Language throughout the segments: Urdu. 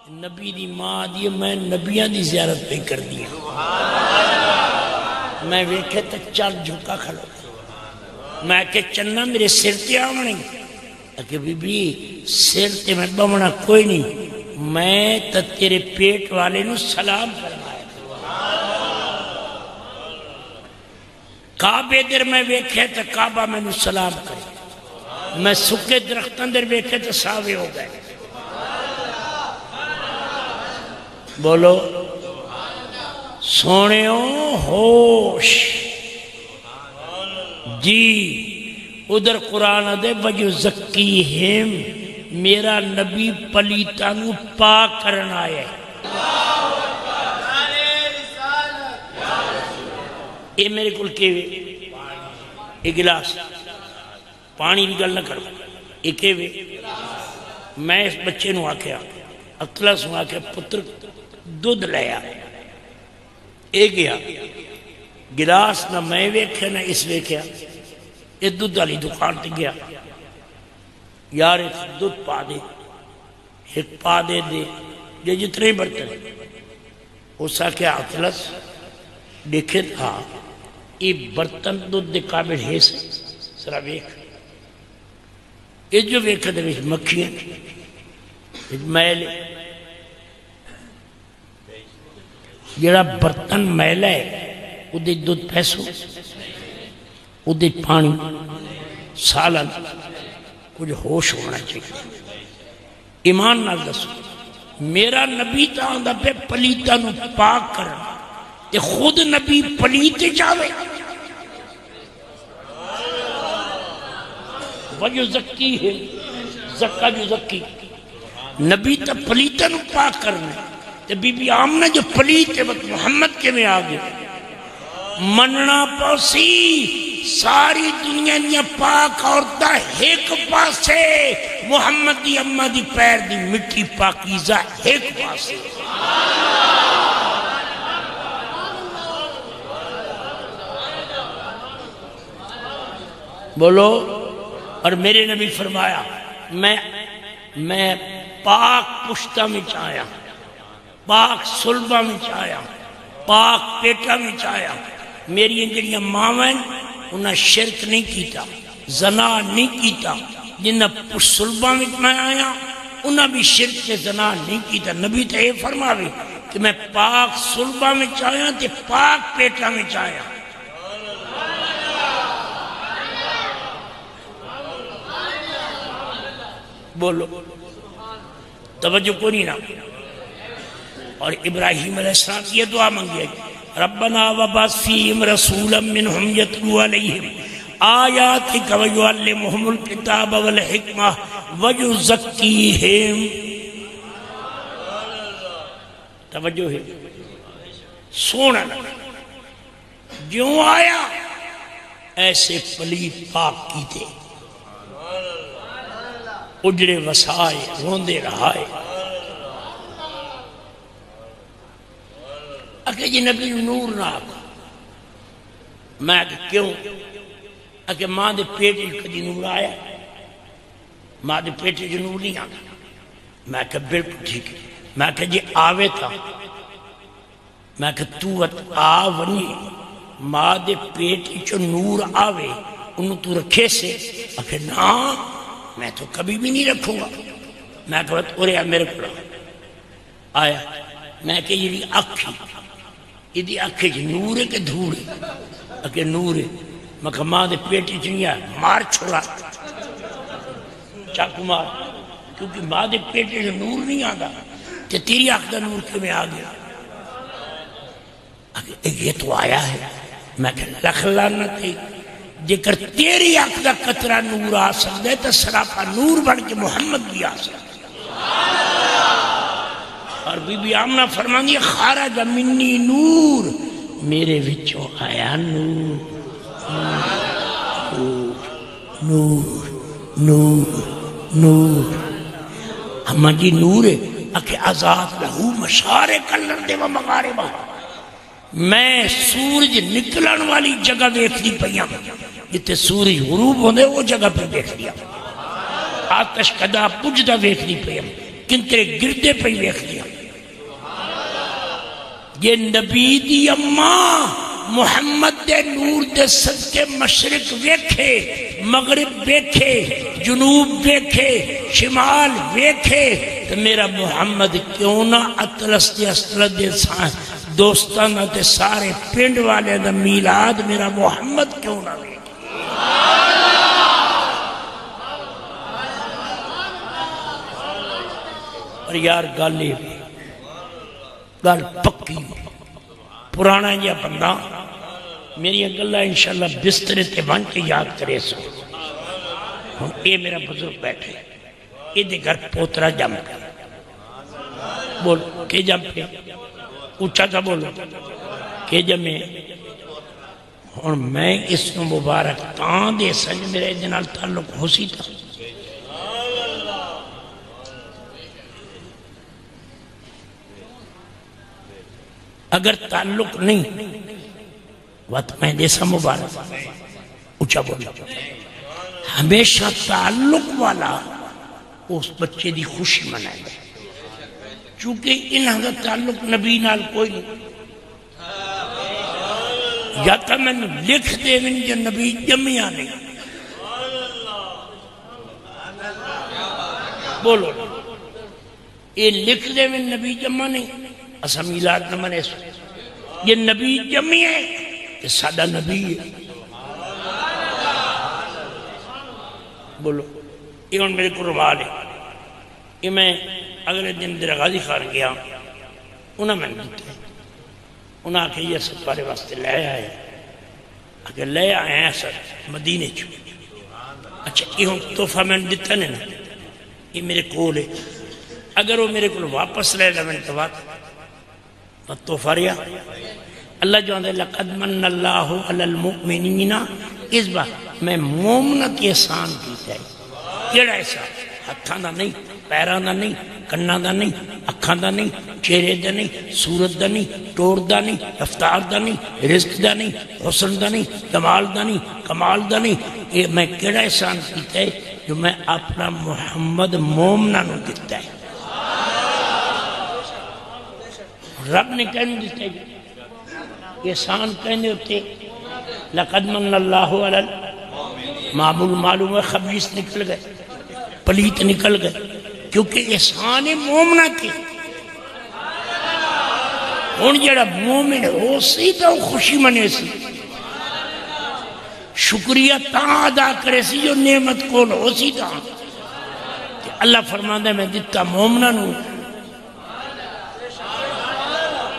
نبی دی ماں دی میں نبیاں دی زیارت پہ کر دیا میں ویکھے تو چل جھکا کھلو میں کہ چننا میرے سر تے آمنی کہ بی بی سر تے میں بمنا کوئی نہیں میں تا تیرے پیٹ والے نو سلام فرمایا کعبے در میں ویکھے تو کعبہ میں نو سلام کرے میں سکے درختان در ویکھے تو ساوے ہو گئے بولو سونےوں ہوش جی ادھر قرآن دے وجو زکیہم میرا نبی پلیتانو پاک کرنا آئے اے میرے کل کیوے ایک گلاس پانی بھی گل نہ کرو ایک کیوے میں اس بچے نو آکھیا اطلس نو آکھیا پتر دودھ لیا ایک گیا گلاس نہ میں ویکھیا نہ اس ویکھیا یہ دودھ والی دکان تے گیا یار ایک دودھ پا دے ایک پا دے دے یہ جتنے برتن اس آکھیا اطلس دیکھے تھا یہ برتن دودھ دے قابل ہے سے سرا ویکھ یہ جو ویکھا دے ویکھ مکھیاں میل جڑا برتن میل ہے وہ دے دودھ پیسو وہ دے پانی سالن کچھ ہوش ہونا چاہیے ایمان نہ دسو میرا نبی تا آندہ پہ پلیتا نو پاک کرنا تے خود نبی پلیتے چاہوے وجو زکی ہے زکا جو زکی نبی تا پلیتا نو پاک کرنا تے بی بی آمنہ جو پلیتے وقت محمد کے میں آگے مننا پوسی ساری دنیا نیا پاک عورتہ ایک پاسے محمد دی اممہ دی پیر دی مٹی پاکیزہ ایک پاسے بولو اور میرے نبی فرمایا میں پاک پشتہ میں چاہیا پاک سلبہ میں چاہیا پاک پیٹا میں چاہیا میری انجلیاں ماوین انہاں شرک نہیں کیتا زنا نہیں کیتا جنہ پشت سلبہ میں آیا انہاں بھی شرک سے زنا نہیں کیتا نبی تو یہ فرماوے کہ میں پاک سلبہ میں چاہیا تے پاک پیٹا میں چاہیا بولو توجہ کو نہیں نہ اور ابراہیم علیہ السلام یہ دعا منگی ہے ربنا وبعث فیہم رسولا منہم یتلو علیہم آیاتک ویعلمہم الکتاب والحکمہ ویزکیہم توجہ ہے سونا جو آیا ایسے پلید پاک کی تھے اجڑے وسائے روندے رہائے اکھے جی نبی نور نہ آگا میں اکھے کیوں اکھے ماں دے پیٹے کدی نور آیا ماں دے پیٹے جو نور نہیں آگا میں اکھے بالکل ٹھیک ہے میں اکھے جی آوے تھا میں اکھے تو آونی ماں دے پیٹے جو نور آوے انہوں تو رکھے سے اکھے نا میں تو کبھی بھی نہیں رکھوں گا میں کہا اور یا میرے کو آیا میں کہ یہ اکھی یہ اکھی جی نور ہے کہ دھور ہے اکھے نور ہے میں کہا ماں دے پیٹی چنیا مار چھوڑا چاکو مار کیونکہ ماں دے پیٹی جو نور نہیں آگا کہ تیری آنکھ دا نور کے میں آ گیا یہ تو آیا ہے میں کہا لکھ لعنت ہے جکر تیری آنکھ دا قطرہ نور آ سکتے تو سراپا نور بن کے محمد بھی آ سکتے اور بی بی آمنہ فرمانی خارج منی نور میرے وچوں آیا نور نور نور نور ہمیں جی نور ہے اکھے آزاد لہو مشارے کلر دے و مغارے بہا میں سورج نکلن والی جگہ دیکھنی پہیاں جتے سورج غروب ہونے وہ جگہ پر دیکھ لیا آتش کدا پجدہ دیکھنی پہیاں کنترے گردے پہ ویکھ لیا یہ نبی دی اماں محمد دے نور دے صدقے مشرق ویکھے مغرب ویکھے جنوب ویکھے شمال ویکھے تو میرا محمد کیوں نہ اطلس دے اسلد دے دوستانہ تے سارے پنڈ والے دا میلاد میرا محمد کیوں نہ ویکھے اور یار گالی گل پکی پرانا جا بندہ میری گلہ انشاءاللہ بسترے تے بن کے یاد کرے سو ہم اے میرا بزرگ بیٹھے اے دے گھر پوترا جم پہ بول کہ جم پہ اچھا تھا بولو کہ جمے اور میں اس کو مبارک تاں دے سنج میرے جنال تعلق ہو سی تھا اگر تعلق نہیں وقت میں دیسا مبارک اچھا بولا ہمیشہ تعلق والا اس بچے دی خوشی منائے گا چونکہ انہاں کا تعلق نبی نال کوئی نہیں یا تو میں لکھ دے من جو نبی جمعیاں نہیں بولو یہ لکھ دے من نبی جمع نہیں اسا میلاد نہ منے سو یہ نبی جمعی ہے یہ سادہ نبی ہے بولو یہ ان میرے کو روال ہے یہ میں اگلے دن درغازی خان گیا انہاں میں دیتے ہیں انہاں کہ یہ سب پارے واسطے لے آئے اگر لے آئے ہیں سر مدینے چھو اچھا یہ ہم توفہ میں دیتا نہیں نا یہ میرے کول ہے اگر وہ میرے کول واپس لے لے میں تو بات توفہ ریا اللہ جو اندھے لقد من اللہ علی المؤمنین اس بات میں مومنت احسان کیتا ہے کیڑا احسان ہتھاں دا نہیں پیراں دا نہیں کناں دا نہیں اکھاں دا نہیں چہرے دا نہیں صورت دا نہیں ٹور دا نہیں رفتار دا نہیں رزق دا نہیں حسن دا نہیں جمال دا نہیں کمال دا نہیں یہ میں کیڑا احسان کیتا ہے جو میں اپنا محمد مومنہ نو دیتا ہے رب نے کہنے دیتے ہیں احسان کہنے ہوتے لقد من اللہ علی معمول معلوم ہے خبیث نکل گئے پلیت نکل گئے کیونکہ احسان مومنہ کے ان جڑا مومن ہو سی تو خوشی منے سی شکریہ تاں ادا کرے سی جو نعمت کول ہو سی تاں اللہ فرماندہ میں دیتا مومنہ نو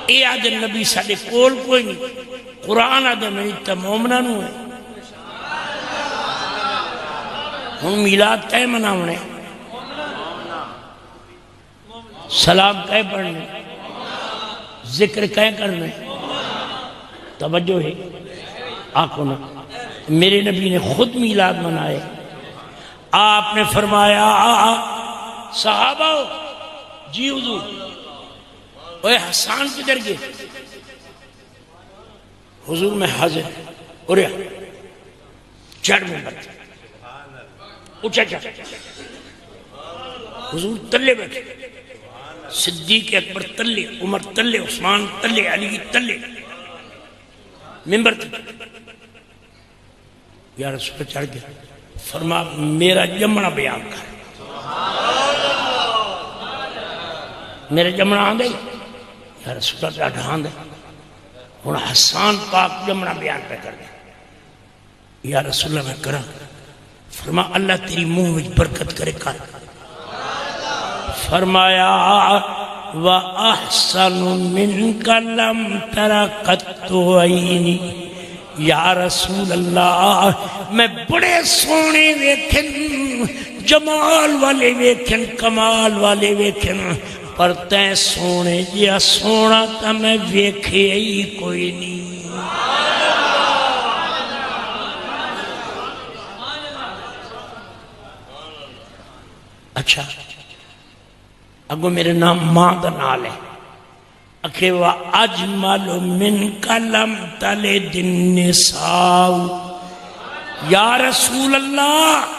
اے آدھے نبی ساڑے کول کوئی نہیں قرآن آدھے میں دیتا مومنہ نو ہے ہم میلاد کہے مناونے سلام کہے پڑھنے ذکر کہے کرنے توجہ ہے آنکھوں نے میرے نبی نے خود میلاد منائے آپ نے فرمایا صحابہ جی حضور اوہ حسان کدھر گئے حضور میں حاضر اور چڑھ میں بیٹھے اچھا حضور تلے بیٹھے صدیق اکبر تلے عمر تلے عثمان تلے علی تلے ممبر تلے یا رسول چڑھ گیا فرما میرا جمنا بیان کر میرے جمنا آن دے یا رسول اللہ ڈھان دے ہون حسان پاک جمنا بیان پہ کر دے یا رسول اللہ میں کرا فرما اللہ تیری منہ میں برکت کرے کر فرمایا وَأَحْسَنُ مِنْكَ لَمْ تَرَ قَطُّ عَيْنِي یا رسول اللہ میں بڑے سونے ویکھن جمال والے ویکھن کمال والے ویکھن پر تین سونے جیا سونا تا میں ویکھے ہی کوئی نہیں اچھا اگو میرے نام ماں دا نال ہے اکھے وَأَجْمَلُ مِنْكَ لَمْ تَلِدِ النِّسَاءُ یا رسول اللہ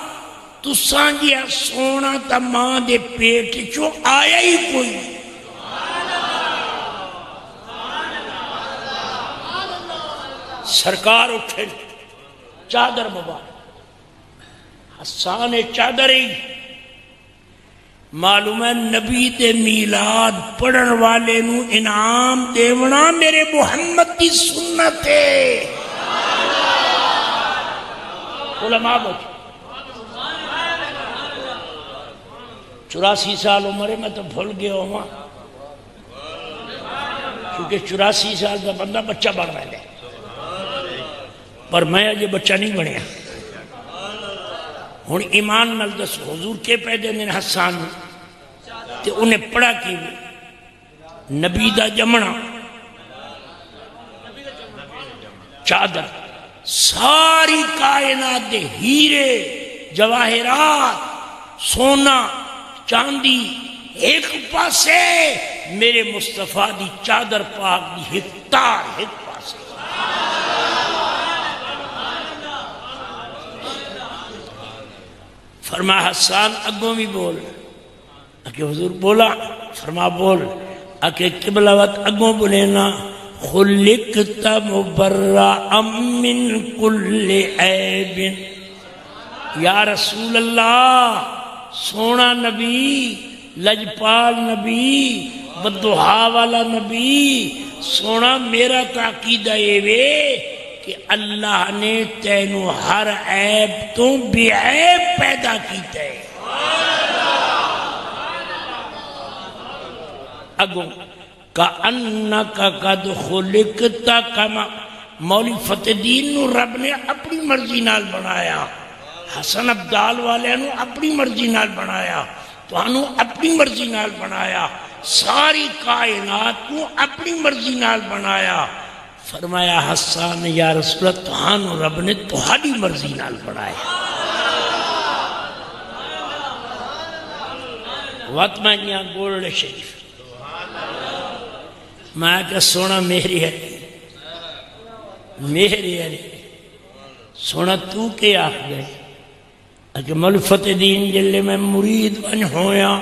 تساں جیا سونا تا ماں دے پیٹ چو آیا ہی کوئی. سرکار اٹھے چادر مبارک حسان چادر ہی معلوم ہے نبی دے میلاد پڑھن والے نو انعام دیونا میرے محمد کی سنت ہے. علماء بچ 84 سال عمر ہے، میں تو بھول گیا ہوں کیونکہ 84 سال کا بندہ بچہ بن رہا ہے، پر میں یہ بچہ نہیں بنیا. ہوں ایمان نال دس حضور کے پیدے نے حسان تے انہیں پڑھا کی نبی دا جمنا چادر ساری کائنات دے ہیرے جواہرات سونا چاندی ایک پاسے میرے مصطفیٰ دی چادر پاک دی ہکتار ایک پاسے. فرما حسان اگوں بھی بول اکے حضور بولا فرما بول اکے قبلوت اگوں بولینا خلقت مبرأ من کل عیب. یا رسول اللہ سونا نبی لجپال نبی بددعا والا نبی سونا میرا تعقیدہ یہ وے کہ اللہ نے تینو ہر عیب تو بے عیب پیدا کیتا ہے. اگو کَأَنَّكَ قَدْ خُلِقْتَ كَمَا مولی فتح دین نو رب نے اپنی مرضی نال بنایا، حسن عبدال والے نو اپنی مرضی نال بنایا، تو انو اپنی مرضی نال بنایا، ساری کائنات کو اپنی مرضی نال بنایا. فرمایا حسان یا رسول اللہ تہانو رب نے تہاڈی مرضی نال بنایا. وقت میں یہاں گولڈ شریف میں کہ سونا میری ہے میری ہے سونا تو کے آخ گئے کہ ملفت دین جلے میں مرید بن ہویا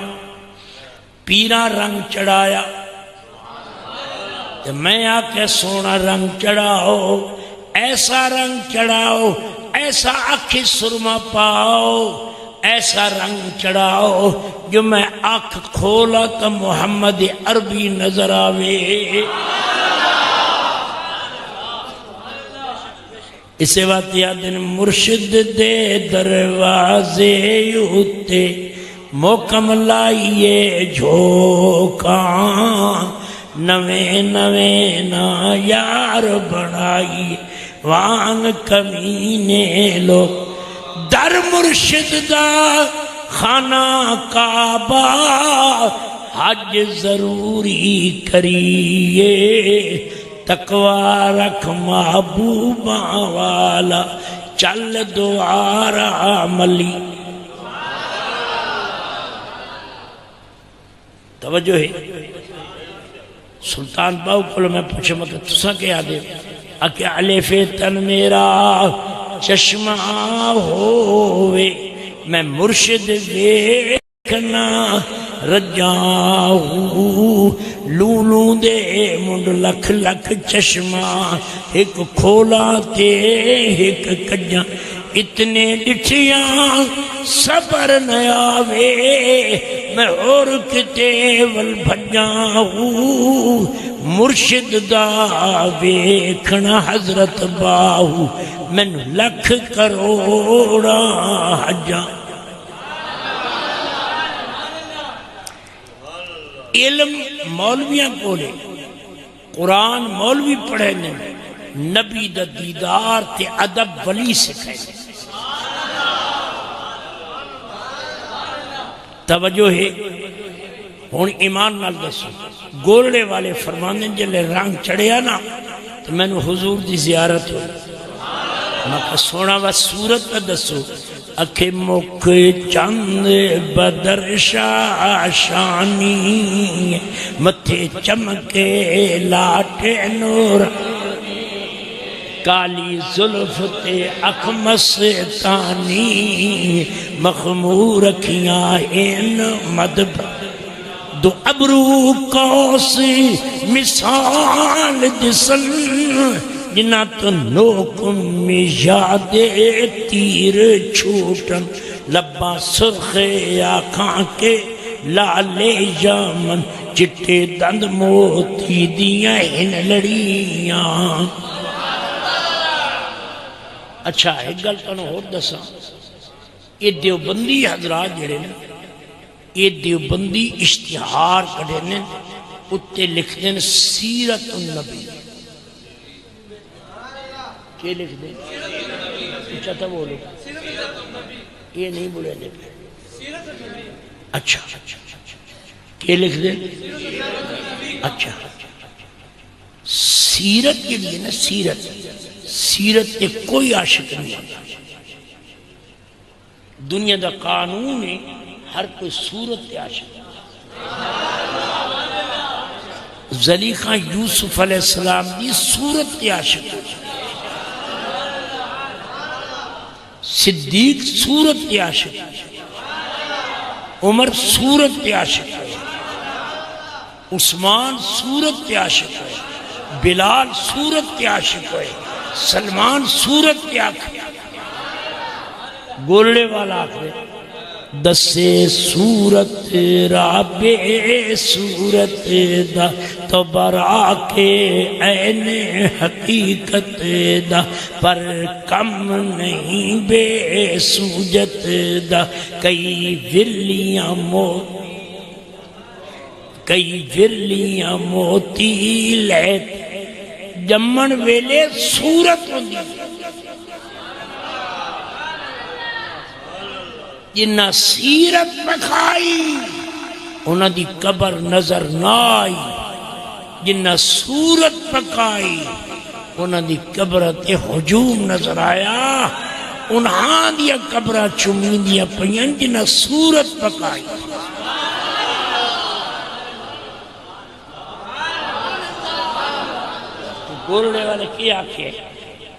پیرا رنگ چڑھایا تو میں آکے سونا رنگ چڑھاؤ ایسا رنگ چڑھاؤ ایسا آنکھ سرما پاؤ ایسا رنگ چڑھاؤ جو میں آنکھ کھولا تو محمد عربی نظر آوے. اسے بات یاد ہے مرشد دے دروازے ہوتے موکم لائیے جھوکاں نویں نویں نا یار بڑائی وان کمینے لوگ در مرشد دا خانہ کعبہ حج ضروری کریے تقوی رکھ محبوبہ والا چل دوارا ملی. توجہ ہے سلطان باؤ کو میں پوچھے مگر تسا کیا دے اکے علیف تن میرا چشمہ ہوئے میں مرشد دیکھنا رجاؤں لولوں دے منڈ لکھ لکھ چشمہ ایک کھولا تے ایک کجاں اتنے لٹھیاں صبر نیاوے میں اور کتے والبھجاؤں مرشد دا ویکھنا حضرت باہو میں لکھ کروڑا حجاں. علم مولویاں کولے قرآن مولوی پڑھے نے نبی دا دیدار تے ادب ولی سکھائے. توجہ ہے ہون ایمان نال دسو گولڑے والے فرمانے جلے رنگ چڑھیا نا تو میں نے حضور دی زیارت ہوئی میں کہا سونا و صورت میں دسو اکھے مکھ چند بدر شاشانی متھے چمکے لاٹے نور کالی زلف تے اخمس تانی مخمور اکھیاں این مدب دو ابرو کوس مثال جسن جنا تو نوکم میں یاد تیر چھوٹن لبا سرخ آنکھاں کے لالے یامن چٹے دند موتی دیاں ہن لڑیاں. اچھا ایک گل تنو ہو دسا یہ دیوبندی حضرات جڑے نا یہ دیوبندی اشتہار کڑے نے اتے لکھ دیں سیرت النبی. کیا لکھ دیں؟ اچھا تھا بولو یہ نہیں بولے لے پہ. اچھا کیا لکھ دیں؟ اچھا سیرت کے لیے نا سیرت کے کوئی عاشق نہیں ہوتا. دنیا دا قانون ہے ہر کوئی صورت کے عاشق. زلیخہ یوسف علیہ السلام دی صورت کے عاشق، صدیق صورت کے عاشق، عمر صورت کے عاشق، عثمان صورت کے عاشق ہے، بلال صورت کے عاشق ہے، سلمان صورت کے عاشق. گولے والا آخر دسے صورت رابع صورت دا تو برا کے عین حقیقت دا پر کم نہیں بے سوجت دا. کئی ورلیاں موتی لے جمن ویلے صورت ہوندی جنہ سیرت بکھائی انہاں دی قبر نظر نہ آئی، جنہ صورت پکائی انہاں دی قبر تے ہجوم نظر آیا. انہاں دیا قبرہ چمین دیا پین جنہ صورت پکائی. بولنے والے کیا آکھے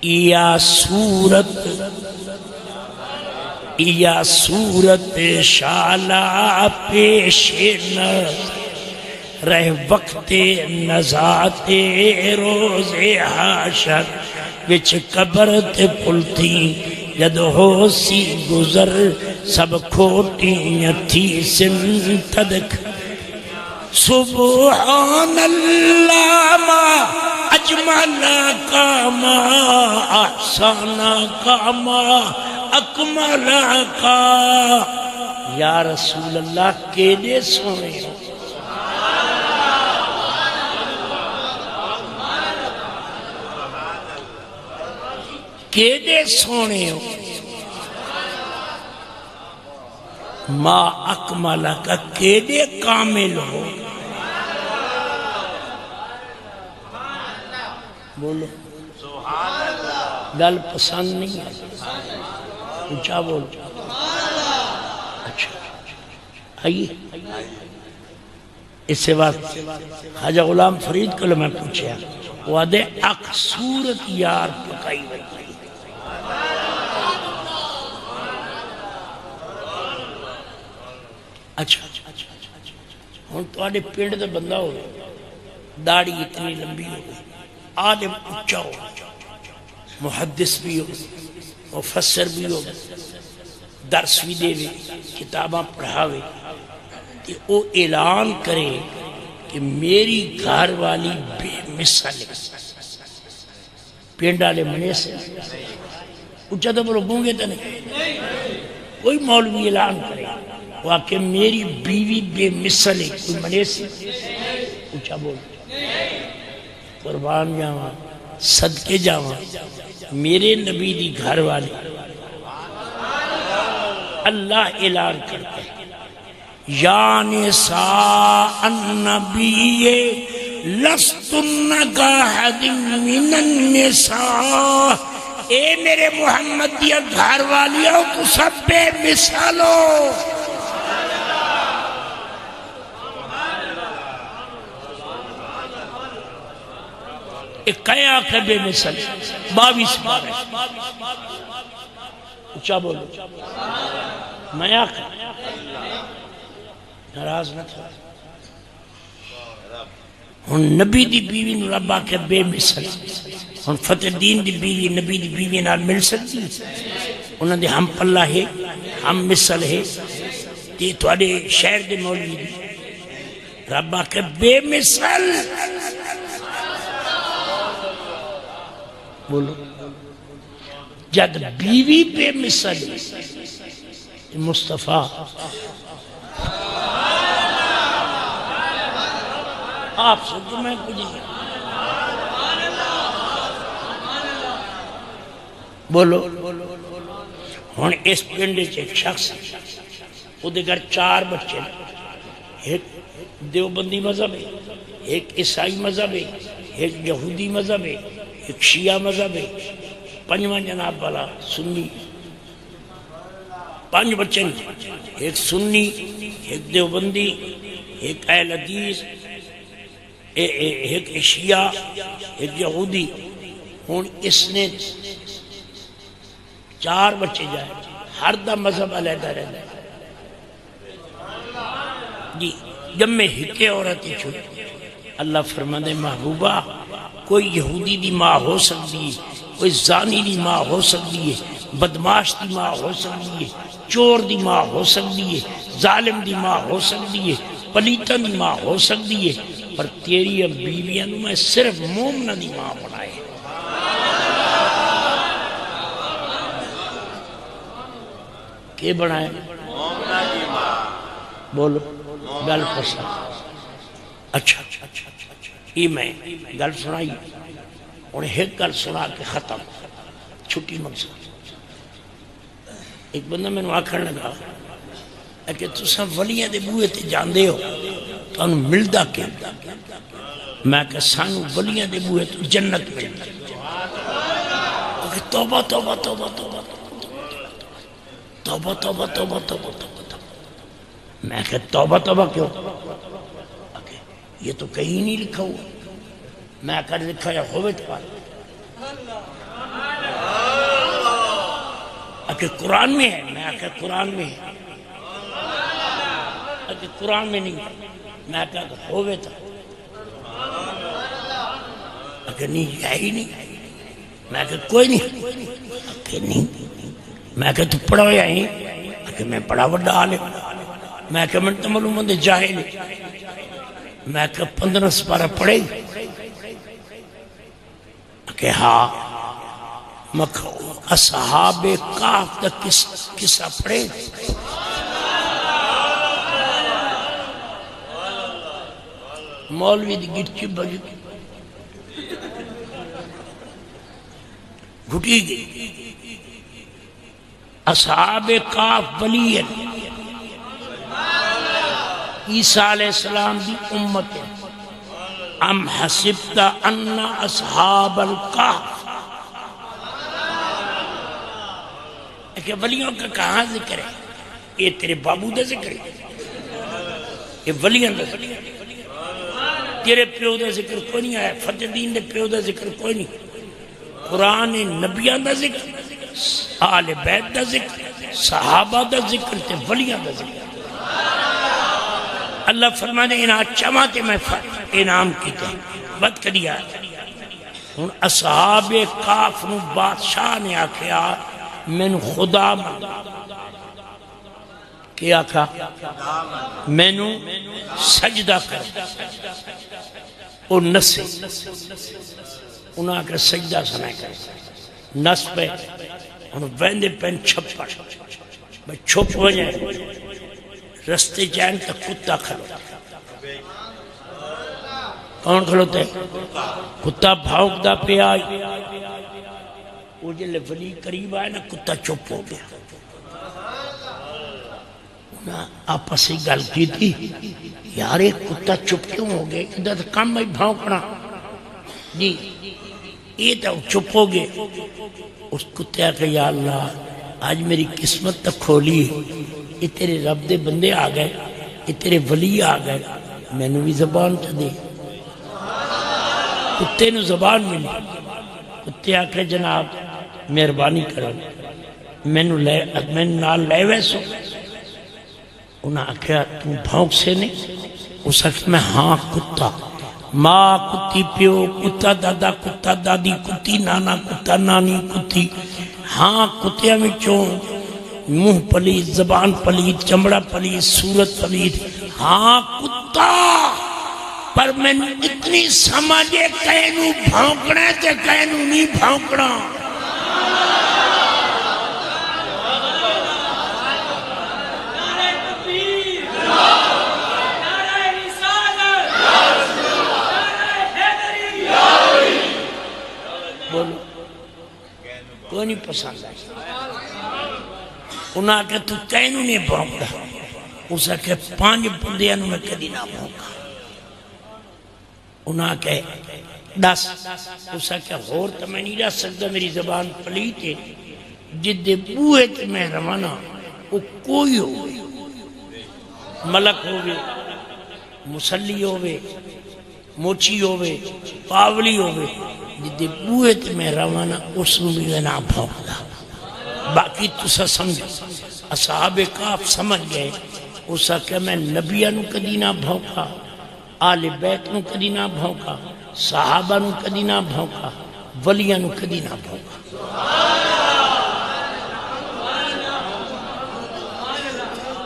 یا صورت شالا پیشن رہ وقت نزات روز حاشر وچ قبر تے پلتی جد ہو سی گزر سب کھوٹیاں تھی سن تدک. سبحان اللہ ما اجمل کاما احسان کاما اکمل کا. یا رسول اللہ کیلے سونے ہو، کیلے سونے ہو. ما اکمل کا کیلے کامل ہو. بولو گل پسند نہیں ہے، اونچا بول. اچھا آئیے اس سے بات خواجہ غلام فرید کو میں پوچھا وہ آدھے اک صورت یار پکائی ہوئی. اچھا ہوں تھوڑے پنڈ دے بندہ ہو داڑھی اتنی لمبی ہو گئی، عالم اچھا ہو، محدث بھی ہو، مفسر بھی ہو، درس بھی دے وے، کتاباں پڑھاوے، کہ وہ اعلان کرے کہ میری گھر والی بے مثال ہے. پینڈ والے منے سے اچھا تو بولو گونگے تو نہیں. کوئی مولوی اعلان کرے وہ کہ میری بیوی بے مثال ہے، کوئی منے سے اچھا بول. قربان جاواں صدقے جاواں میرے نبی دی گھر والے اللہ اعلان کرتے ہیں یا نساء النبی لستن کاحد من النساء. اے میرے محمد دیا گھر والیوں تو سب بے مثالو. ایک کئے آنکھیں بے مثل 22 بار اچھا بولو میں آنکھیں ناراض نہ تھا ہن نبی دی بیوی نو رب آکھے بے مثل ہن فتح دین دی بیوی نبی دی بیوی نال مل سکتی انہاں دے ہم پلہ ہے ہم مثل ہے تے تواڈے شہر دے مولوی دی رب آکھے بے مثل بولو جد بیوی بے مثل مصطفیٰ آپ سے تو میں کچھ نہیں بولو ہن اس پنڈے سے ایک شخص وہ دے گھر 4 بچے ایک دیوبندی مذہب ہے ایک عیسائی مذہب ہے ایک یہودی مذہب ہے ایک شیعہ مذہب ہے 5واں جناب والا سنی 5 بچے ایک سنی ایک دیوبندی ایک اہل حدیث ایک شیعہ ایک یہودی ہن اس نے 4 بچے جائے ہر دا مذہب علیحدہ رہتا ہے جی جب میں ہکے عورتیں چھوڑ اللہ فرمانے محبوبہ کوئی یہودی دی ماں ہو سکتی ہے کوئی زانی دی ماں ہو سکتی ہے بدماش دی ماں ہو سکتی ہے چور دی ماں ہو سکتی ہے ظالم دی ماں ہو سکتی ہے پلیتن دی ماں ہو سکتی ہے پر تیری بیویاں نو میں صرف مومنہ دی ماں بنائے کہ بنائے مومنہ دی ماں بولو گل پسند اچھا یہ میں گل سنائی اور ایک گل سنا کے ختم چھٹی مقصد ایک بندہ میں نے آکھن لگا کہ تساں ولیاں دے بوئے تے جاندے ہو تو انہوں ملدہ کے میں کہ سانو ولیاں دے بوئے تو جنت ملدہ کہ توبہ توبہ توبہ توبہ توبہ توبہ توبہ توبہ میں کہ توبہ توبہ کیوں یہ تو کہیں نہیں لکھا ہوا میں کر لکھا یا ہوئے پار کہ قرآن میں ہے میں کہ قرآن میں ہے کہ قرآن میں نہیں میں کہا کہ ہوئے تھا کہ نہیں ہے ہی نہیں میں کہ کوئی نہیں کہ نہیں میں کہ تو پڑھا ہویا ہی کہ میں پڑھا وڈا آلے میں کہ من تملو مندے جاہل میں کہ 15 سپارہ پڑھے کہ ہاں مکھو اصحاب کاف دا قصہ پڑھے مولوی دی گٹی بجی گھٹی گئی اصحاب کاف بلیت عیسیٰ علیہ السلام دی امت ام حسبت ان اصحاب الکاف کہ ولیوں کا کہاں ذکر ہے یہ تیرے بابو دا ذکر ہے یہ ولیوں دا ذکر ہے تیرے پیو دا ذکر کوئی نہیں آیا فتح دین دے پیو دا ذکر کوئی نہیں قرآن نبیان دا ذکر آل بیت دا ذکر صحابہ دا ذکر تے ولیان دا ذکر اللہ فرمانے انہاں چماتے میں انعام کیتے ہیں بد کریا ان اصحاب کاف نو بادشاہ نے آکھیا میں خدا من کیا کھا میں نو سجدہ کر اور نسے انہاں کے سجدہ سنائے کر نس پہ انہوں ویندے پین چھپا بھئی چھپ ہو جائے رستے جائیں تا کتا کھلوتا کون کھلوتا ہے کتا بھاؤک دا پہ آئی وہ جلے ولی قریب آئے نا کتا چھپ ہو گیا انہاں آپس سے گل کی تھی یار ایک کتا چھپ کیوں ہو گئے ادھا تو کم بھائی بھاؤکنا جی یہ تو چھپ ہو گئے اس کتے آکے یا اللہ آج میری قسمت تک کھولی ہے یہ تیرے رب دے بندے آ گئے یہ تیرے ولی آ گئے میں نے بھی زبان تا دے کتے نو زبان ملی کتے آکھے جناب مہربانی کرو مینو نال لے ویسو انہاں آکھیا تو بھونک سے نہیں اس آکھے میں ہاں کتا ماں کتی پیو کتا دادا کتا دادی کتی نانا کتا نانی کتی ہاں کتیاں میں چون منہ پلید زبان پلید چمڑا پلید صورت پلید ہاں کتا پر میں اتنی سمجھے کہنو بھونکنا ہے تے کہنو نہیں بھونکنا بولو کوئی نہیں پسند آئی انہاں کہ تو کہنو نہیں بھونکا اسا کہ 5 بندیاں میں کدی نہ بھونکا انہاں کہ 10 اسا کہ اور تو میں نہیں رہ سکتا میری زبان پلیت ہے جدے بوئے تے میں روانا وہ کوئی ہو ملک ہوئے مسلی ہوئے موچی ہوئے پاولی ہوئے جدے بوئے تے میں روانا اس میں بھی نہ بھونکا باقی تسا سمجھو اصحاب کاف سمجھ گئے اسا کہ میں نبیہ نو کدی نہ بھونکا آل بیت نو کدی نہ بھونکا صحابہ نو کدی نہ بھونکا ولیہ نو کدی نہ بھونکا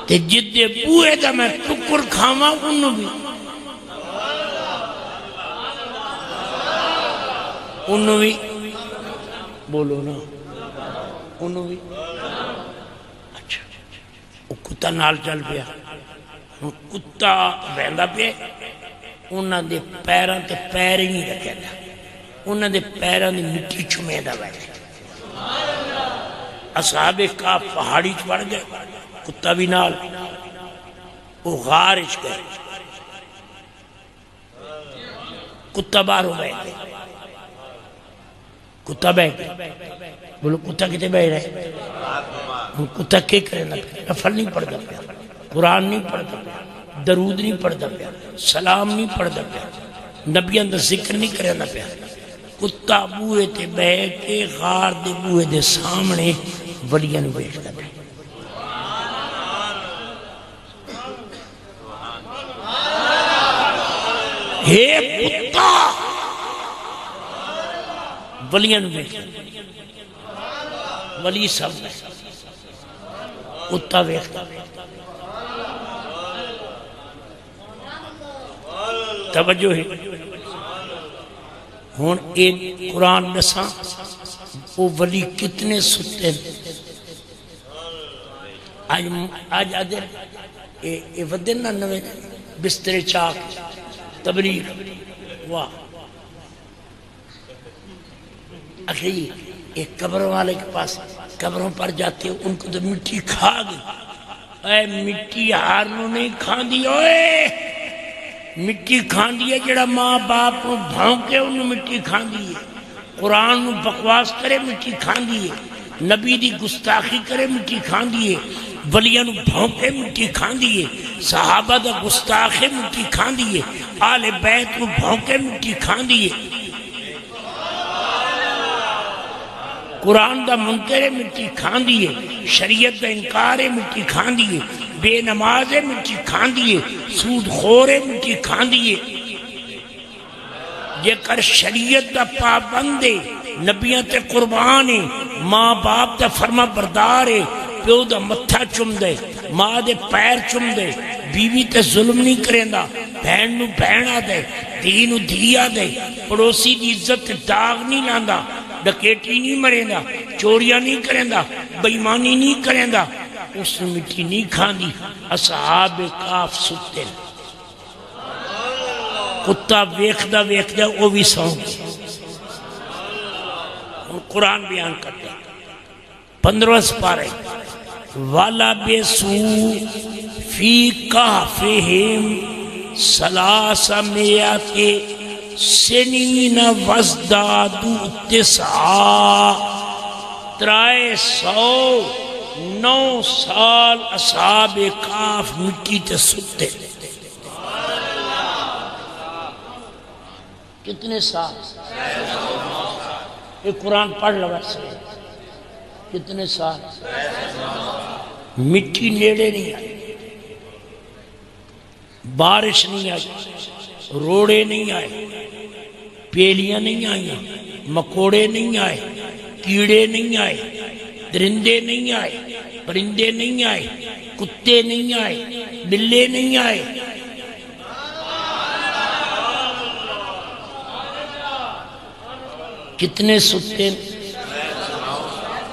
تے جدے بوئے دا میں ٹکر کھاما انہوں بھی انہوں بھی بولو نا انہوں بھی اچھا وہ کتا نال چل پیا کتا بہندا پیا انہاں دے پیراں تے پیر ہی نہیں رکھے دا انہاں دے پیراں دی مٹی چمے دا بیٹھے اصحاب کاف پہاڑی چڑھ گئے کتا بھی نال وہ غار اچ گئے کتا باہر ہو گئے کتا بیٹھ گئے بولو کتا کتے بیٹھ رہے کتا کیا کرے نہ پہ نفل نہیں پڑھتا پیا قرآن نہیں پڑھتا پیا درود نہیں پڑھتا پیا سلام نہیں پڑھتا پیا نبیان دا ذکر نہیں کرے نہ پیا کتا بوئے تے بیٹھ کے غار دے بوئے دے سامنے ولیاں بیٹھتا پیا ہے کتا ولیاں بیٹھتا ولی سب کتا ویکھتا توجہ ہے ہون ایک قرآن نساں وہ ولی کتنے ستے آج آدھر اے ودن نہ نوے بستر چاک تبلیغ واہ اکھئی ایک قبروں والے کے پاس قبروں پر جاتے ہیں ان کو تو مٹی کھا گئی اے مٹی ہارنوں نہیں کھان دی اوئے مٹی کھان دی ہے جڑا ماں باپ نو بھونکے انہوں مٹی کھان دی ہے قرآن نو بکواس کرے مٹی کھان دی ہے نبی دی گستاخی کرے مٹی کھان دی ہے ولیاں نو بھونکے مٹی کھان دی ہے صحابہ دا گستاخے مٹی کھان دی ہے آل بیت نو بھونکے مٹی کھان دی ہے قرآن دا منکر مٹی کھان دیئے شریعت دا انکار مٹی کھان دیئے بے نماز مٹی کھان دیئے سود خور مٹی کھان دیئے یہ کر شریعت دا پابندے نبیاں تے قربان ماں باپ دا فرما بردار پیو دا متھا چم دے ماں دے پیر چم دے بیوی تے ظلم نہیں کریں دا بہن نو بہن آ دے دھی نو دھی آ دے پڑوسی دی عزت داغ نہیں لاندا ڈکیٹی نہیں مریں دا چوریاں نہیں کریں دا بیمانی نہیں کریں دا اس نے مٹی نہیں کھان دی اصحاب کاف ستے کتا ویخ دا وہ بھی سونگ قرآن بیان کرتے 15 سپارے والا بے سو فی کافہم سلاس میات سنین وزدادو 9 سال اصحاب کاف مٹی تے ستے کتنے سال؟ یہ قرآن پڑھ لو سے کتنے سال؟ مٹی نیڑے نہیں آئی، بارش نہیں آئی، روڑے نہیں آئے، پیلیاں نہیں آئیں، مکوڑے نہیں آئے، کیڑے نہیں آئے، درندے نہیں آئے، پرندے نہیں آئے، کتے نہیں آئے، بلے نہیں آئے۔ کتنے ستے؟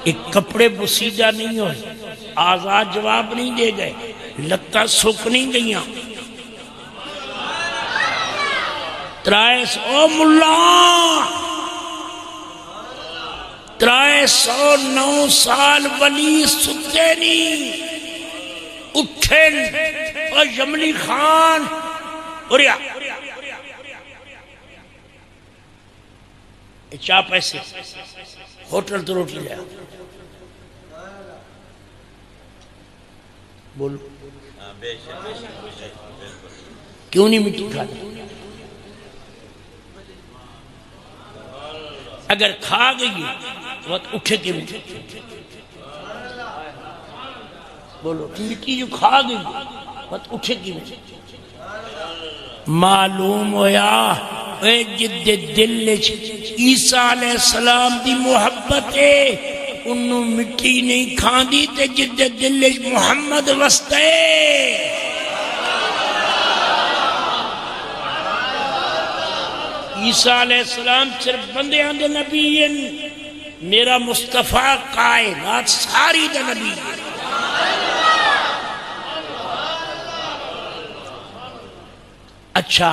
ایک کپڑے بسیدہ نہیں ہوئے، آزاد جواب نہیں دے گئے، لتا سکھ نہیں گئیاں۔ ترائیس او ملا 309 سال ولی ستے نہیں اٹھن اور جملی خان اوریا چاہ پیسے ہوٹل تو روٹی لیا بولو کیوں نہیں مٹی کھانا؟ اگر کھا گئی وقت اٹھے کے مٹی بولو مٹی جو کھا گئی وقت اٹھے کی مٹی معلوم ہویا اے جد دل عیسیٰ علیہ السلام دی محبت ہے انہوں مٹی نہیں کھان دی تے جد دل محمد وستے عیسیٰ علیہ السلام صرف بندے آندے نبی ہیں، میرا مصطفیٰ کائنات ساری دا نبی ہے۔ اچھا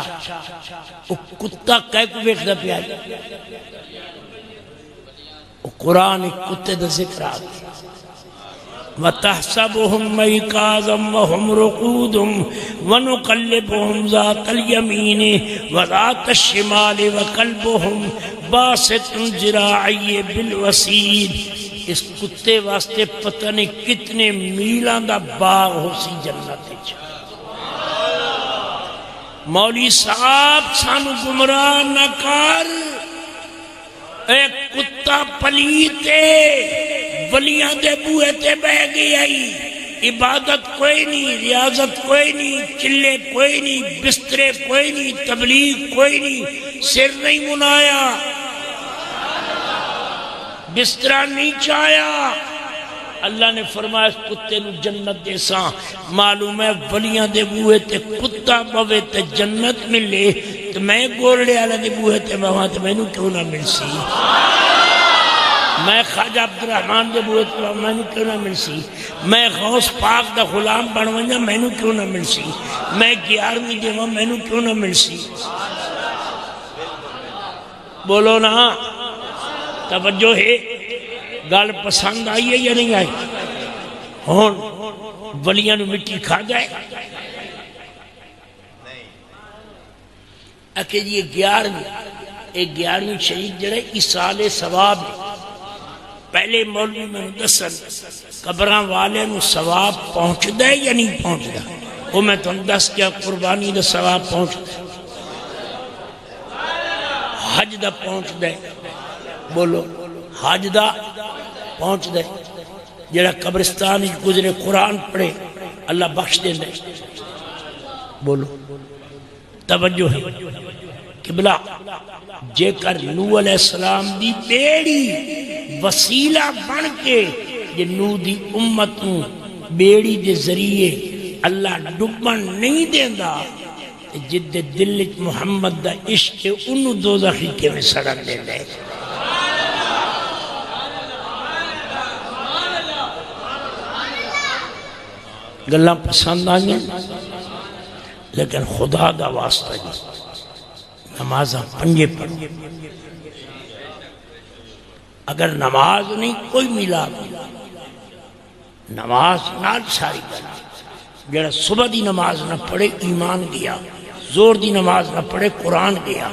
وہ کتا کہے کو بیٹھ دا پیا وہ قرآن ایک کتے دا ذکر آگا وَتَحْسَبُهُمْ مَيْقَاظًا وَهُمْ رُقُودٌ وَنُقَلِّبُهُمْ ذَاتَ الْيَمِينِ وَذَاتَ الشِّمَالِ وَقَلْبُهُمْ بَاسِطٌ ذِرَاعَيْهِ بِالْوَسِيدِ۔ اس کتے واسطے پتہ نہیں کتنے میلاں دا باغ ہو سی جنت وچ۔ مولوی صاحب سانو گمراہ نہ کر، ایک کتا پلیتے ولیاں دے بوئے تے بہ گئی آئی، عبادت کوئی نہیں، ریاضت کوئی نہیں، چلے کوئی نہیں، بسترے کوئی نہیں، تبلیغ کوئی نہیں، سر نہیں منایا، بسترہ نہیں چایا۔ اللہ نے فرمایا اس کتے نو جنت دے ساں، معلوم ہے ولیاں دے بوئے تے کتا بوئے تے جنت ملے تو میں گولڑے آلہ دے بوئے تے بوئے تے میں نو کیوں نہ مل سی؟ میں خواجہ عبدالرحمن دے بوئے تے میں نو کیوں نہ مل سی؟ میں غوث پاک دا غلام بنوانجا میں نو کیوں نہ مل سی؟ میں 11ویں دیواں میں نو کیوں نہ مل سی؟ بولو نا توجہ ہے، گال پسند آئی ہے یا نہیں آئی؟ ہون ولیاں نو مٹی کھا جائے اکھے جی 11ویں شہید جڑے اِسال ثواب پہلے مولوی میں دسن قبران والے نو ثواب پہنچ دے یا نہیں پہنچ دا؟ وہ میں تو دس کیا قربانی دا ثواب پہنچ دے، حج دا پہنچ دے، بولو حج دا پہنچ دے، جڑا قبرستان گزرے قرآن پڑھے اللہ بخش دے دے، بولو توجہ ہے قبلہ جے کر نوح علیہ السلام دی بیڑی وسیلہ بن کے جے نوح دی امت نو بیڑی دے ذریعے اللہ ڈبن نہیں دیندہ جد دل محمد دا عشق انہوں دوزخی کے میں سڑک دے دے۔ گلہ پسند آئیں لیکن خدا دا واسطہ جی نمازہ پنجے پڑھ، اگر نماز نہیں کوئی میلاد نہیں، نماز نال ساری کرنا، جڑا صبح دی نماز نہ پڑھے ایمان گیا، زور دی نماز نہ پڑھے قرآن گیا،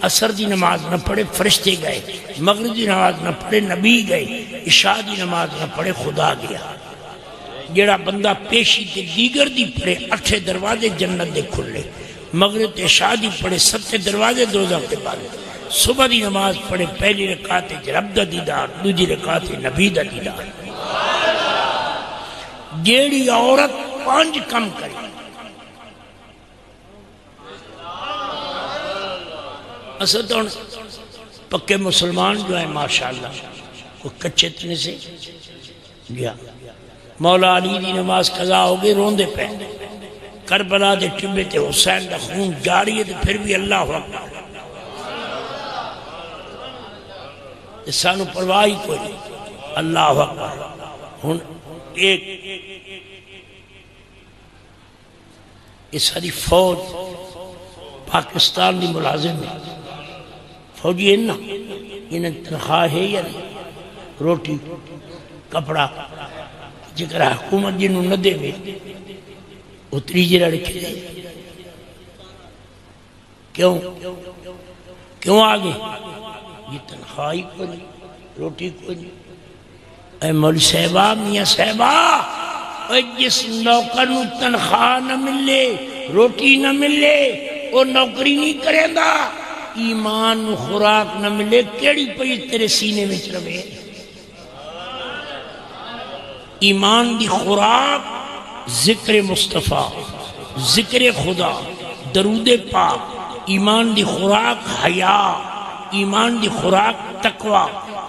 عصر دی نماز نہ پڑھے فرشتے گئے، مغرب دی نماز نہ پڑھے نبی گئے، عشاء دی نماز نہ پڑھے خدا گیا۔ جڑا بندہ پیشی تے دیگر دی پڑھے 8 دروازے جنت دے کھلے، مغرب عشاء دی پڑھے 7 دروازے دوزخ کے بارے، صبح دی نماز پڑھے پہلی رکعت رب دا دیدار، دوجی رکعت نبی دا دیدار۔ جیڑی عورت 5 کم کرے، اصل تو پکے مسلمان جو ہیں ماشاءاللہ کوئی کچے تنے سے گیا، مولا علی دی نماز قضا ہو گئی، روندے پہ کربلا دے ٹبے تے حسین دا خون جاری ہے، پھر بھی اللہ اکبر، سانو پرواہی کوئی نہیں، اللہ اکبر۔ ہن ایک یہ ساری فوج پاکستان دی ملازم ہے، فوجی ہے نا، انہیں تنخواہ ہے یا نہیں، روٹی کپڑا جکر حکومت جنہوں نہ دے میں اتری جرہ رکھے دے، کیوں آگے یہ تنخواہی کوئی نہیں، روٹی کوئی نہیں۔ اے مولی صاحبہ، میاں صاحبہ، اے جس نوکر نو تنخواہ نہ ملے، روٹی نہ ملے، وہ نوکری نہیں کرے گا، ایمان نو خوراک نہ ملے، کیڑی پئی تیرے سینے میں چروے؟ ایمان دی خوراک ذکر مصطفیٰ، ذکر خدا، درود پاک، ایمان دی خوراک حیا، ایمان دی خوراک تقوی،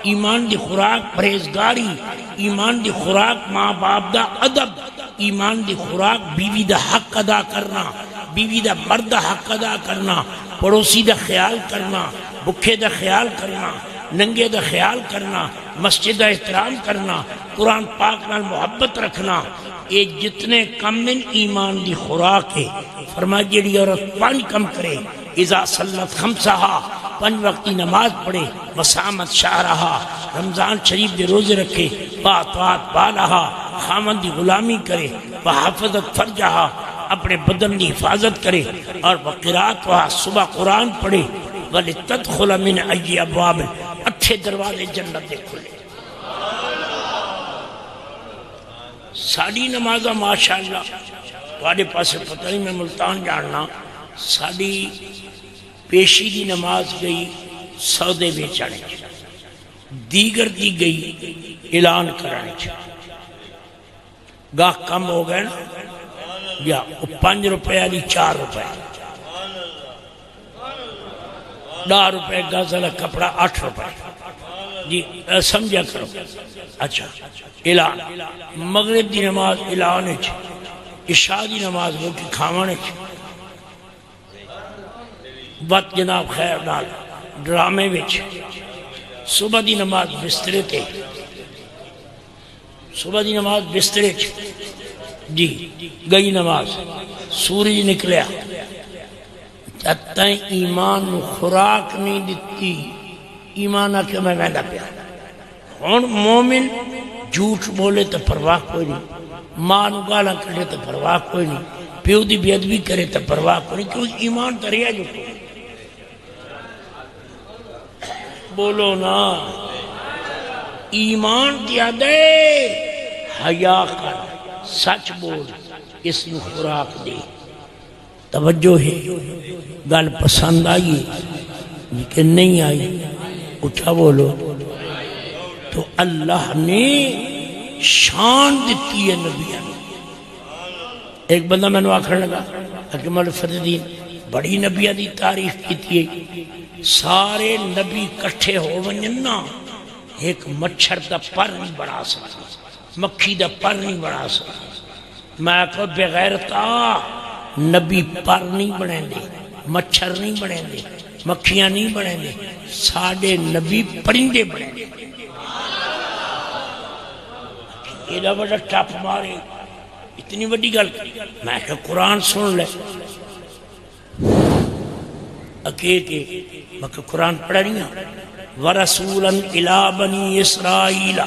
ایمان دی خوراک پرہیزگاری، ایمان دی خوراک ماں باپ دا ادب، ایمان دی خوراک بیوی دا حق ادا کرنا، بیوی دا مرد دا حق ادا کرنا، پڑوسی دا خیال کرنا، بکھے دا خیال کرنا، ننگے دا خیال کرنا، مسجد دا احترام کرنا، قرآن پاک نال محبت رکھنا، یہ جتنے کم من ایمان دی خوراک ہے۔ فرمایا جیڑی عورت 5 کم کرے، اذا صلت خمسہا، 5 وقتی نماز پڑھے، وسامت شہرہا، رمضان شریف دے روزے رکھے، واطاعت بالہا، خامن دی غلامی کرے، وحفظت فرجہا، اپنے بدن دی حفاظت کرے، اور وقرات وہاں صبح قرآن پڑھے، وَلِتَدْخُلَ مِنْ أَيِّ أَبْوَابٍ، 8 دروازے جنت دے کھلے۔ ساڑی نمازہ ماشاءاللہ تواڈے پاسے پتہ نہیں، میں ملتان جاننا، ساڑی پیشی دی نماز گئی سودے بیچانے، دیگر دی گئی اعلان کرانے، گاہ کم ہو گئے نا، یا 5 روپے علی 4 روپے، 10 روپے گازلہ کپڑا 8 روپے، جی سمجھا کرو۔ اچھا اعلان، مغرب دی نماز اعلان ہے، عشاء دی نماز روٹی کھاوانے، وقت جناب خیر نال ڈرامے وچ، صبح دی نماز بسترے تے، صبح دی نماز بسترے چ، جی گئی نماز، سورج نکلیا، جب تائیں ایمان نو خوراک نہیں دیتی، ایمان آکے میں ویندہ پیا۔ ہون مومن جھوٹ بولے تو پرواہ کوئی نہیں، ماں نو گالا کرے تو پرواہ کوئی نہیں، پیو دی بے ادبی کرے تو پرواہ کوئی نہیں، کیوں ایمان دریا جو کوئی بولو نا، ایمان دیا دے، حیا کر، سچ بول، اس نو خوراک دے۔ توجہ ہے، گل پسند آئی لیکن نہیں آئی، اٹھا بولو۔ تو اللہ نے شان دیتی ہے نبیوں نے۔ ایک بندہ میں نے آکھر لگا اکمل فردین بڑی نبیوں دی تعریف کیتی ہے، سارے نبی کٹھے ہو ونجنا ایک مچھر دا پر نہیں بڑھا سکتا، مکھی دا پر نہیں بڑھا سکتا۔ میں کہو بغیرتا نبی پر نہیں بڑھیں دے، مچھر نہیں بڑھیں دے، مکھیاں نہیں بڑھیں دے، ساڑھے نبی پرندے بڑھیں دے۔ ایڈا بڑا ٹاپ مارے، اتنی بڑی گل، میں کہ قرآن سن لے اکیتے، میں کہ قرآن پڑھا نہیں ہوں۔ وَرَسُولًا إِلَىٰ بَنِي إِسْرَائِيلَ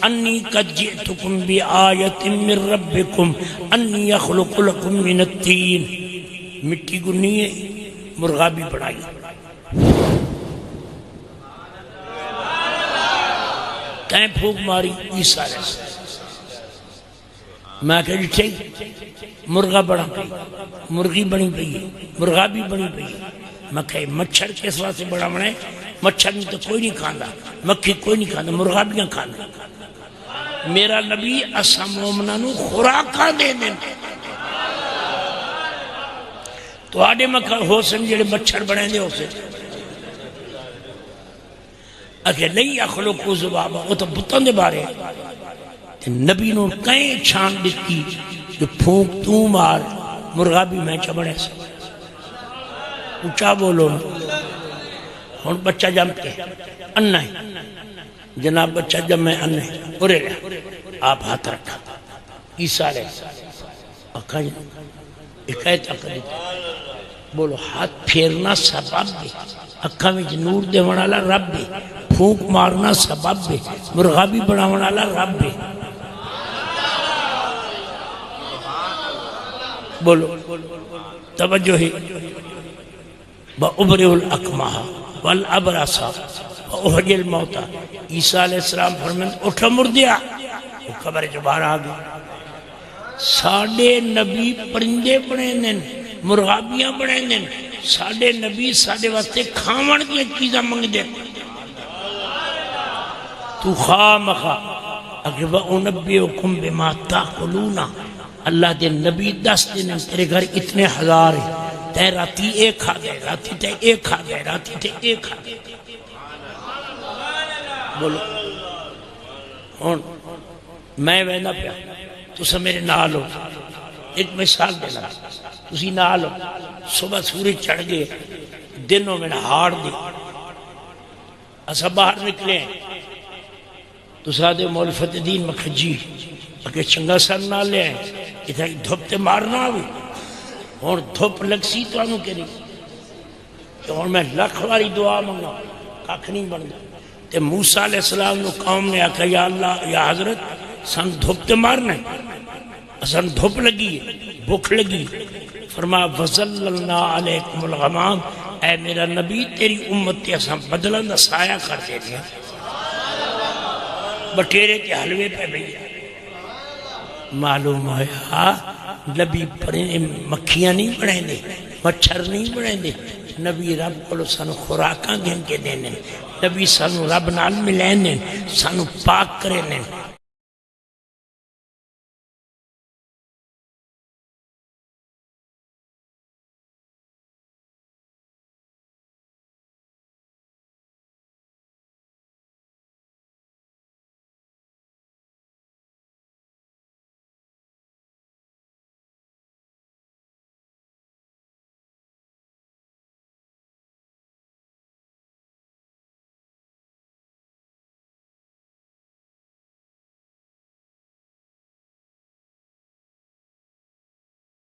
أَنِّي قَدْ جِئْتُكُمْ بِآيَةٍ مِّن رَبِّكُمْ أَنِّي يَخْلُقُ لَكُمْ مِنَ الطِّينِ، مٹی گنی ہے، مرغا بھی پڑھائی۔ تین پھوک ماری عیسیٰ علیہ السلام، میں کہ ڈٹھے مرغا بڑا پئی مرغی بنی پئی مرغا بھی بنی پئی میں کہ مچھر کس واسطے بڑا بنے مچھر نہیں تو کوئی نہیں کھانا مکھی کوئی نہیں کھانا مرغا بھی نہ کھانا میرا نبی اسا مومناں نوں خوراکاں دے دین تو آڈے مکہ ہو سن جڑے مچھر بنے دے ہو سے اگر نہیں اخلقو ذبابا وہ تو بتوں دے بارے نبی نو کہیں چھان دیتی جو پھونک تو مار مرغا بھی میں چبڑے سے اونچا بولو ہون بچہ جمتے انہ ہے جناب بچہ جم میں انہ ہے ارے رہا آپ ہاتھ رکھا عیسیٰ علیہ اکھا ایک ایت اکھا دیتا بولو ہاتھ پھیرنا سبب بھی اکھا میں نور دے ونالا رب بھی پھونک مارنا سبب بھی مرغا بھی بنا ونالا رب بھی بولو توجہ ہی بَأُبْرِهُ الْأَكْمَحَ وَالْأَبْرَصَ وَأُحْيِي الْمَوْتَى عیسیٰ علیہ السلام فرمائیں اٹھا مردیا وہ خبر جو باہر آگئی ساڑھے نبی پرندے بڑھیں دیں مرغابیاں بڑھیں دیں ساڑھے نبی ساڑھے واسطے کھاون کی چیزاں منگ دیں تو خواہ مخواہ اگر وَأُنَبِّئُكُمْ بِمَا تَأْكُلُونَ اللہ دے نبی دس دن تیرے گھر اتنے ہزار ہیں تے راتی ایک کھا گئے راتی تے ایک کھا گئے راتی تے ایک کھا گئے بولو ہون میں وینا پیا تسا میرے نال ہو ایک مثال دینا تسی نال ہو صبح سورج چڑھ گئے دنوں میں ہاڑ دی اسا باہر نکلے ہیں تسا دے مولفت دین مکھجی اگر چنگا سر نہ لے آئیں اتنا دھوپ تے مارنا ہوئی اور دھوپ لگ سی تو آنوں کے نہیں کہ اور میں لکھ واری دعا منگا کاکھ نہیں بن گا تے موسیٰ علیہ السلام نے قوم نے آکھا یا اللہ یا حضرت سن دھوپ تے مارنا ہے سن دھوپ لگی ہے بھوک لگی فرمایا وَظَلَّلْنَا عَلَيْكُمُ الْغَمَامِ اے میرا نبی تیری امت تے اساں بدلن دا سایہ کر دے دیا بٹیرے کے حلوے پہ بھئی معلوم ہویا نبی مکھیاں نہیں بڑھیں دے مچھر نہیں بڑھیں دے نبی رب کو سانو خوراکاں گھن کے دینے نبی سانو رب نال ملین سانو پاک کرنے